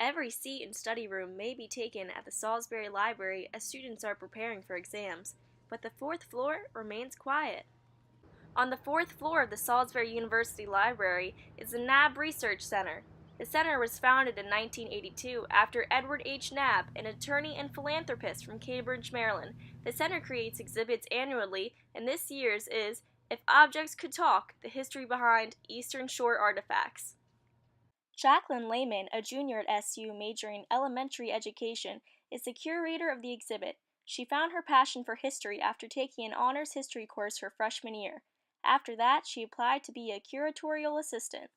Every seat and study room may be taken at the Salisbury Library as students are preparing for exams, but the fourth floor remains quiet. On the fourth floor of the Salisbury University Library is the NABB Research Center. The center was founded in 1982 after Edward H. Knabb, an attorney and philanthropist from Cambridge, Maryland. The center creates exhibits annually, and this year's is If Objects Could Talk, the History Behind Eastern Shore Artifacts. Jacqueline Lehman, a junior at SU majoring elementary education, is the curator of the exhibit. She found her passion for history after taking an honors history course her freshman year. After that, she applied to be a curatorial assistant.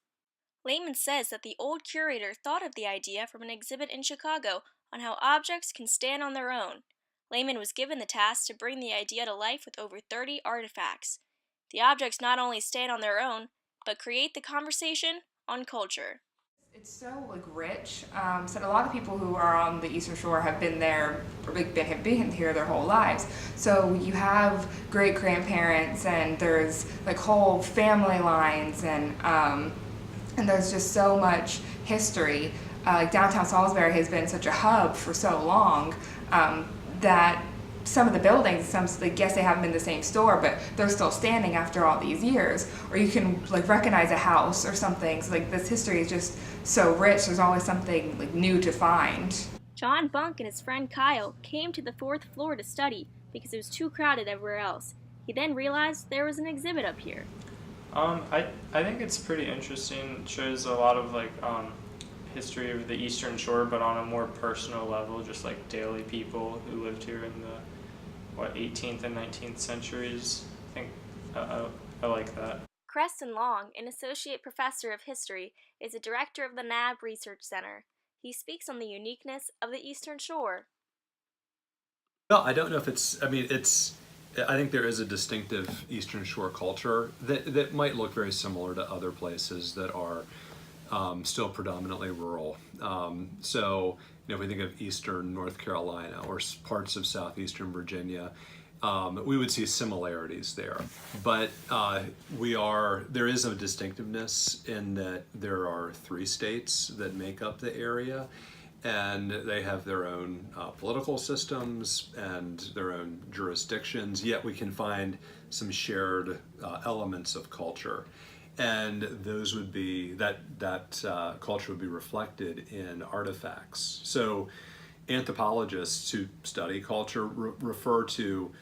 Lehman says that the old curator thought of the idea from an exhibit in Chicago on how objects can stand on their own. Lehman was given the task to bring the idea to life with over 30 artifacts. The objects not only stand on their own, but create the conversation on culture. It's so rich. So a lot of people who are on the Eastern Shore have been there, or have been here their whole lives. So you have great grandparents, and there's whole family lines, and there's just so much history. Downtown Salisbury has been such a hub for so long that some of the buildings, yes, they haven't been the same store, but they're still standing after all these years. Or you can recognize a house or something. So this history is just so rich. There's always something new to find. John Bunk and his friend Kyle came to the fourth floor to study because it was too crowded everywhere else. He then realized there was an exhibit up here. I think it's pretty interesting. It shows a lot of history of the Eastern Shore, but on a more personal level, just daily people who lived here in the 18th and 19th centuries. I think I like that. Creston Long, an associate professor of history, is the director of the NABB Research Center. He speaks on the uniqueness of the Eastern Shore. No, I don't know if I think there is a distinctive Eastern Shore culture that might look very similar to other places that are still predominantly rural. So, if we think of eastern North Carolina or parts of southeastern Virginia, we would see similarities there. But there is a distinctiveness in that there are 3 states that make up the area, and they have their own political systems and their own jurisdictions, yet we can find some shared elements of culture. And those would be, that culture would be reflected in artifacts. So anthropologists who study culture refer to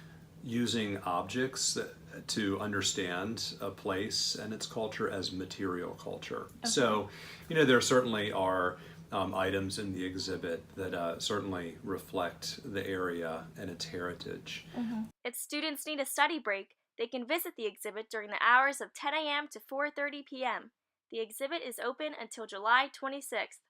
using objects to understand a place and its culture as material culture. Okay. So, there certainly are items in the exhibit that certainly reflect the area and its heritage. Mm-hmm. If students need a study break, they can visit the exhibit during the hours of 10 a.m. to 4:30 p.m. The exhibit is open until July 26th.